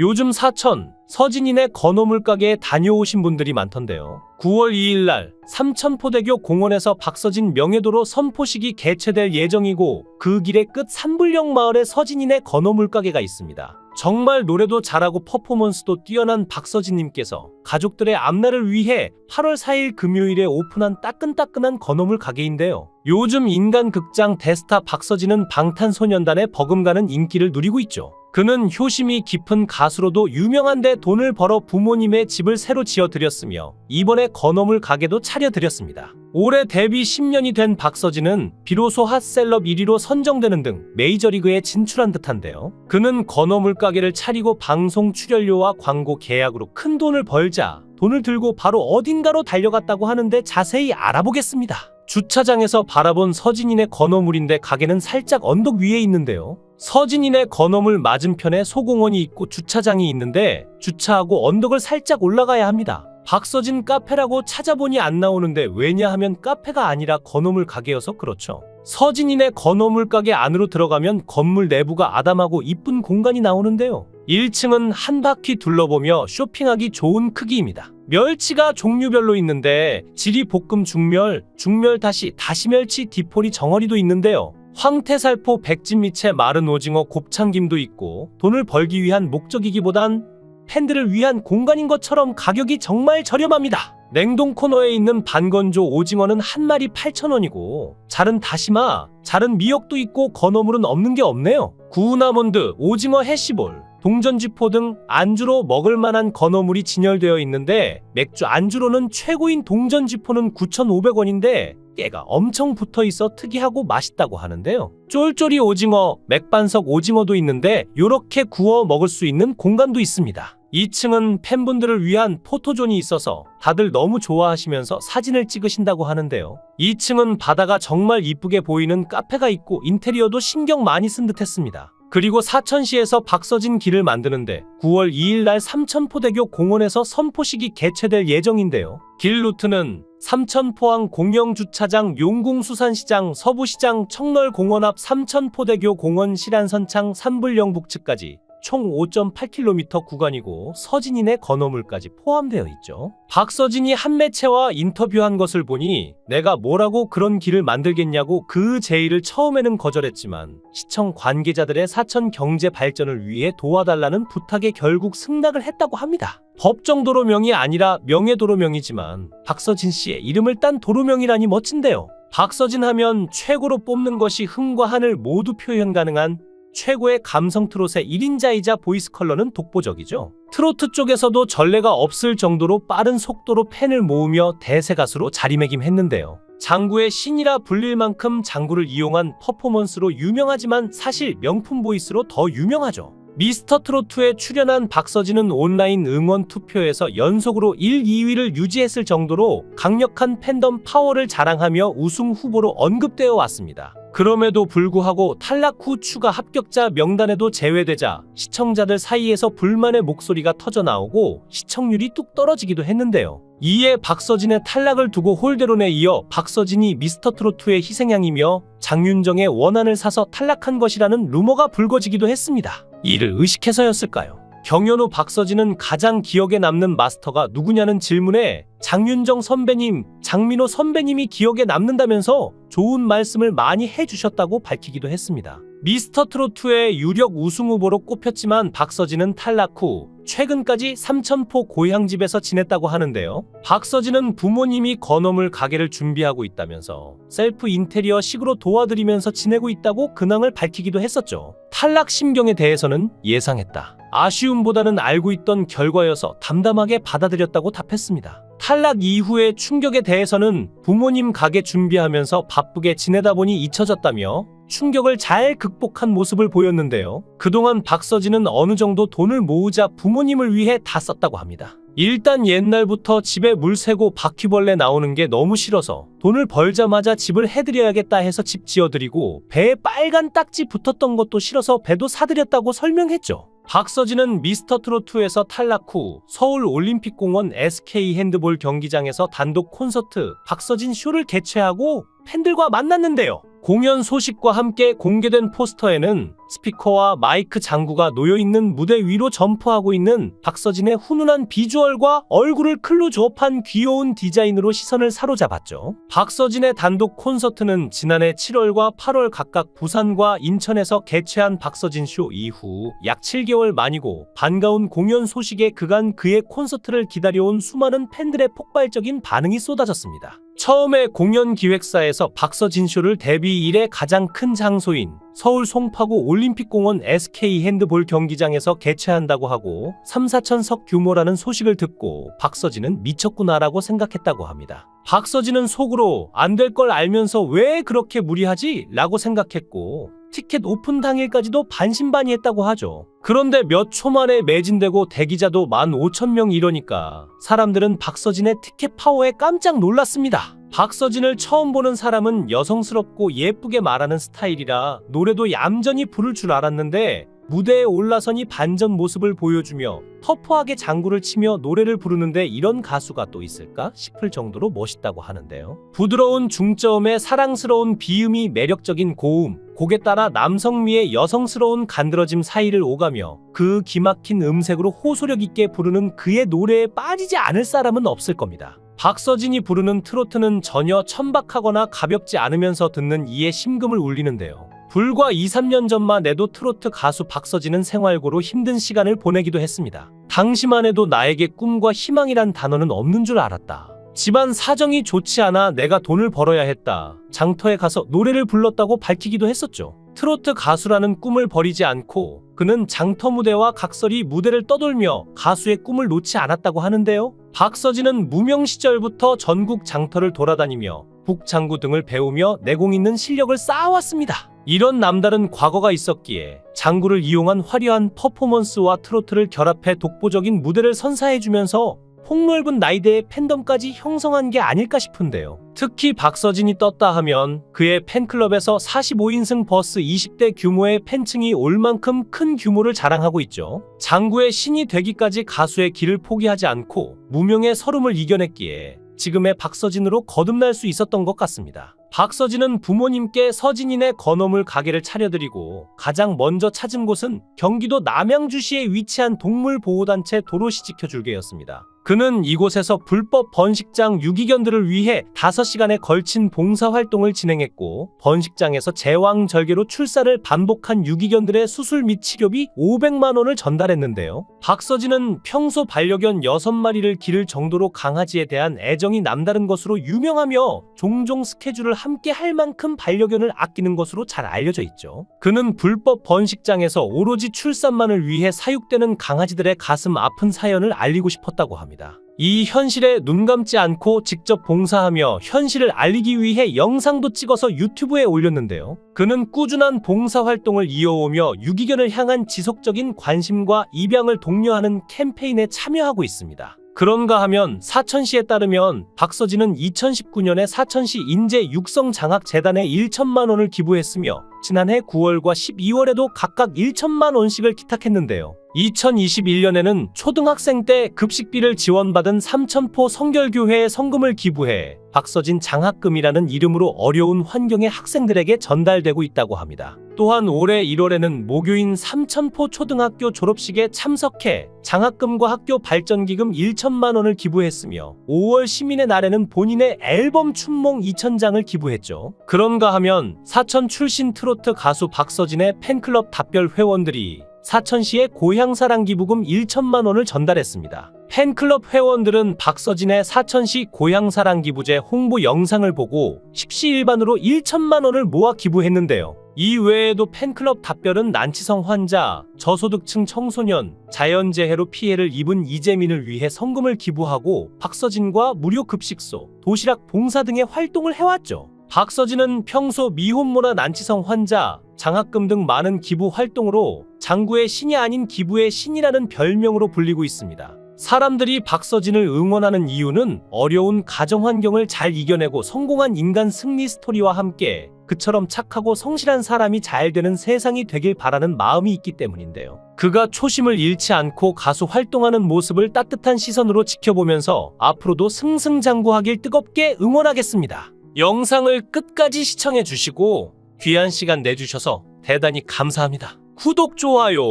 요즘 사천, 서진이네 건어물 가게에 다녀오신 분들이 많던데요. 9월 2일 날 삼천포대교 공원에서 박서진 명예도로 선포식이 개최될 예정이고 그 길의 끝 산불령 마을에 서진이네 건어물 가게가 있습니다. 정말 노래도 잘하고 퍼포먼스도 뛰어난 박서진님께서 가족들의 앞날을 위해 8월 4일 금요일에 오픈한 따끈따끈한 건어물 가게인데요. 요즘 인간 극장 대스타 박서진은 방탄소년단의 버금가는 인기를 누리고 있죠. 그는 효심이 깊은 가수로도 유명한데 돈을 벌어 부모님의 집을 새로 지어드렸으며 이번에 건어물 가게도 차려드렸습니다. 올해 데뷔 10년이 된 박서진은 비로소 핫셀럽 1위로 선정되는 등 메이저리그에 진출한 듯한데요. 그는 건어물 가게를 차리고 방송 출연료와 광고 계약으로 큰 돈을 벌자 돈을 들고 바로 어딘가로 달려갔다고 하는데 자세히 알아보겠습니다. 주차장에서 바라본 서진이네 건어물인데 가게는 살짝 언덕 위에 있는데요. 서진이네 건어물 맞은편에 소공원이 있고 주차장이 있는데 주차하고 언덕을 살짝 올라가야 합니다. 박서진 카페라고 찾아보니 안 나오는데 왜냐하면 카페가 아니라 건어물 가게여서 그렇죠. 서진이네 건어물 가게 안으로 들어가면 건물 내부가 아담하고 이쁜 공간이 나오는데요. 1층은 한 바퀴 둘러보며 쇼핑하기 좋은 크기입니다. 멸치가 종류별로 있는데 지리볶음 중멸, 중멸 다시멸치 디포리 정어리도 있는데요. 황태살포 백진미채 마른 오징어 곱창김도 있고 돈을 벌기 위한 목적이기보단 팬들을 위한 공간인 것처럼 가격이 정말 저렴합니다. 냉동 코너에 있는 반건조 오징어는 한 마리 8,000원이고 자른 다시마, 자른 미역도 있고 건어물은 없는 게 없네요. 구운 아몬드, 오징어 해시볼, 동전지포 등 안주로 먹을 만한 건어물이 진열되어 있는데 맥주 안주로는 최고인 동전지포는 9,500원인데 깨가 엄청 붙어있어 특이하고 맛있다고 하는데요. 쫄쫄이 오징어, 맥반석 오징어도 있는데 요렇게 구워 먹을 수 있는 공간도 있습니다. 2층은 팬분들을 위한 포토존이 있어서 다들 너무 좋아하시면서 사진을 찍으신다고 하는데요. 2층은 바다가 정말 이쁘게 보이는 카페가 있고 인테리어도 신경 많이 쓴 듯 했습니다. 그리고 사천시에서 박서진 길을 만드는데 9월 2일 날 삼천포대교 공원에서 선포식이 개최될 예정인데요. 길 루트는 삼천포항 공영주차장, 용궁수산시장, 서부시장, 청널공원 앞 삼천포대교 공원 실안선창 산불령 북측까지 총 5.8km 구간이고 서진이네 건어물까지 포함되어 있죠. 박서진이 한 매체와 인터뷰한 것을 보니 내가 뭐라고 그런 길을 만들겠냐고 그 제의를 처음에는 거절했지만 시청 관계자들의 사천 경제 발전을 위해 도와달라는 부탁에 결국 승낙을 했다고 합니다. 법정도로명이 아니라 명예도로명이지만 박서진 씨의 이름을 딴 도로명이라니 멋진데요. 박서진 하면 최고로 뽑는 것이 흥과 한을 모두 표현 가능한 최고의 감성 트롯의 1인자이자 보이스 컬러는 독보적이죠. 트로트 쪽에서도 전례가 없을 정도로 빠른 속도로 팬을 모으며 대세 가수로 자리매김했는데요. 장구의 신이라 불릴 만큼 장구를 이용한 퍼포먼스로 유명하지만 사실 명품 보이스로 더 유명하죠. 미스터 트로트에 출연한 박서진은 온라인 응원 투표에서 연속으로 1, 2위를 유지했을 정도로 강력한 팬덤 파워를 자랑하며 우승 후보로 언급되어 왔습니다. 그럼에도 불구하고 탈락 후 추가 합격자 명단에도 제외되자 시청자들 사이에서 불만의 목소리가 터져나오고 시청률이 뚝 떨어지기도 했는데요. 이에 박서진의 탈락을 두고 홀대론에 이어 박서진이 미스터트로트의 희생양이며 장윤정의 원한을 사서 탈락한 것이라는 루머가 불거지기도 했습니다. 이를 의식해서였을까요? 경연 후 박서진은 가장 기억에 남는 마스터가 누구냐는 질문에 장윤정 선배님, 장민호 선배님이 기억에 남는다면서 좋은 말씀을 많이 해주셨다고 밝히기도 했습니다. 미스터트로트의 유력 우승 후보로 꼽혔지만 박서진은 탈락 후 최근까지 삼천포 고향집에서 지냈다고 하는데요. 박서진은 부모님이 건어물 가게를 준비하고 있다면서 셀프 인테리어 식으로 도와드리면서 지내고 있다고 근황을 밝히기도 했었죠. 탈락 심경에 대해서는 예상했다. 아쉬움보다는 알고 있던 결과여서 담담하게 받아들였다고 답했습니다. 탈락 이후의 충격에 대해서는 부모님 가게 준비하면서 바쁘게 지내다 보니 잊혀졌다며 충격을 잘 극복한 모습을 보였는데요. 그동안 박서진은 어느 정도 돈을 모으자 부모님을 위해 다 썼다고 합니다. 일단 옛날부터 집에 물 새고 바퀴벌레 나오는 게 너무 싫어서 돈을 벌자마자 집을 해드려야겠다 해서 집 지어드리고 배에 빨간 딱지 붙었던 것도 싫어서 배도 사드렸다고 설명했죠. 박서진은 미스터트로트에서 탈락 후 서울올림픽공원 SK 핸드볼 경기장에서 단독 콘서트 박서진 쇼를 개최하고 팬들과 만났는데요. 공연 소식과 함께 공개된 포스터에는 스피커와 마이크 장구가 놓여있는 무대 위로 점프하고 있는 박서진의 훈훈한 비주얼과 얼굴을 클로즈업한 귀여운 디자인으로 시선을 사로잡았죠. 박서진의 단독 콘서트는 지난해 7월과 8월 각각 부산과 인천에서 개최한 박서진 쇼 이후 약 7개월 만이고, 반가운 공연 소식에 그간 그의 콘서트를 기다려온 수많은 팬들의 폭발적인 반응이 쏟아졌습니다. 처음에 공연 기획사에서 박서진 쇼를 데뷔 이래 가장 큰 장소인 서울 송파구 올림픽공원 SK 핸드볼 경기장에서 개최한다고 하고 3, 4천석 규모라는 소식을 듣고 박서진은 미쳤구나라고 생각했다고 합니다. 박서진은 속으로 안 될 걸 알면서 왜 그렇게 무리하지? 라고 생각했고, 티켓 오픈 당일까지도 반신반의했다고 하죠. 그런데 몇 초 만에 매진되고 대기자도 15,000명 이러니까 사람들은 박서진의 티켓 파워에 깜짝 놀랐습니다. 박서진을 처음 보는 사람은 여성스럽고 예쁘게 말하는 스타일이라 노래도 얌전히 부를 줄 알았는데, 무대에 올라서니 반전 모습을 보여주며 터프하게 장구를 치며 노래를 부르는데 이런 가수가 또 있을까 싶을 정도로 멋있다고 하는데요. 부드러운 중저음에 사랑스러운 비음이 매력적인 고음, 곡에 따라 남성미의 여성스러운 간드러짐 사이를 오가며 그 기막힌 음색으로 호소력 있게 부르는 그의 노래에 빠지지 않을 사람은 없을 겁니다. 박서진이 부르는 트로트는 전혀 천박하거나 가볍지 않으면서 듣는 이의 심금을 울리는데요. 불과 2, 3년 전만 해도 트로트 가수 박서진은 생활고로 힘든 시간을 보내기도 했습니다. 당시만 해도 나에게 꿈과 희망이란 단어는 없는 줄 알았다. 집안 사정이 좋지 않아 내가 돈을 벌어야 했다. 장터에 가서 노래를 불렀다고 밝히기도 했었죠. 트로트 가수라는 꿈을 버리지 않고 그는 장터 무대와 각설이 무대를 떠돌며 가수의 꿈을 놓지 않았다고 하는데요. 박서진은 무명 시절부터 전국 장터를 돌아다니며 북장구 등을 배우며 내공 있는 실력을 쌓아왔습니다. 이런 남다른 과거가 있었기에 장구를 이용한 화려한 퍼포먼스와 트로트를 결합해 독보적인 무대를 선사해주면서 폭넓은 나이대의 팬덤까지 형성한 게 아닐까 싶은데요. 특히 박서진이 떴다 하면 그의 팬클럽에서 45인승 버스 20대 규모의 팬층이 올 만큼 큰 규모를 자랑하고 있죠. 장구의 신이 되기까지 가수의 길을 포기하지 않고 무명의 서름을 이겨냈기에 지금의 박서진으로 거듭날 수 있었던 것 같습니다. 박서진은 부모님께 서진이네 건어물 가게를 차려드리고 가장 먼저 찾은 곳은 경기도 남양주시에 위치한 동물보호단체 도로시 지켜줄게였습니다. 그는 이곳에서 불법 번식장 유기견들을 위해 5시간에 걸친 봉사활동을 진행했고, 번식장에서 제왕절개로 출사를 반복한 유기견들의 수술 및 치료비 500만 원을 전달했는데요. 박서진은 평소 반려견 6마리를 기를 정도로 강아지에 대한 애정이 남다른 것으로 유명하며 종종 스케줄을 함께 할 만큼 반려견을 아끼는 것으로 잘 알려져 있죠. 그는 불법 번식장에서 오로지 출산만을 위해 사육되는 강아지들의 가슴 아픈 사연을 알리고 싶었다고 합니다. 이 현실에 눈 감지 않고 직접 봉사하며 현실을 알리기 위해 영상도 찍어서 유튜브에 올렸는데요. 그는 꾸준한 봉사활동을 이어오며 유기견을 향한 지속적인 관심과 입양을 독려하는 캠페인에 참여하고 있습니다. 그런가 하면 사천시에 따르면 박서진은 2019년에 사천시 인재육성장학재단에 1천만 원을 기부했으며 지난해 9월과 12월에도 각각 1천만 원씩을 기탁했는데요. 2021년에는 초등학생 때 급식비를 지원받은 삼천포 성결교회에 성금을 기부해 박서진 장학금이라는 이름으로 어려운 환경의 학생들에게 전달되고 있다고 합니다. 또한 올해 1월에는 모교인 삼천포 초등학교 졸업식에 참석해 장학금과 학교 발전기금 1천만 원을 기부했으며 5월 시민의 날에는 본인의 앨범 춘몽 2,000장을 기부했죠. 그런가 하면 사천 출신 트로트 가수 박서진의 팬클럽 답별 회원들이 사천시에 고향사랑 기부금 1천만 원을 전달했습니다. 팬클럽 회원들은 박서진의 사천시 고향사랑 기부제 홍보 영상을 보고 십시일반으로 1천만 원을 모아 기부했는데요. 이 외에도 팬클럽 답별은 난치성 환자, 저소득층 청소년, 자연재해로 피해를 입은 이재민을 위해 성금을 기부하고 박서진과 무료 급식소, 도시락 봉사 등의 활동을 해왔죠. 박서진은 평소 미혼모나 난치성 환자, 장학금 등 많은 기부 활동으로 장구의 신이 아닌 기부의 신이라는 별명으로 불리고 있습니다. 사람들이 박서진을 응원하는 이유는 어려운 가정 환경을 잘 이겨내고 성공한 인간 승리 스토리와 함께 그처럼 착하고 성실한 사람이 잘 되는 세상이 되길 바라는 마음이 있기 때문인데요. 그가 초심을 잃지 않고 가수 활동하는 모습을 따뜻한 시선으로 지켜보면서 앞으로도 승승장구하길 뜨겁게 응원하겠습니다. 영상을 끝까지 시청해 주시고 귀한 시간 내주셔서 대단히 감사합니다. 구독, 좋아요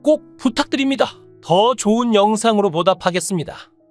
꼭 부탁드립니다. 더 좋은 영상으로 보답하겠습니다.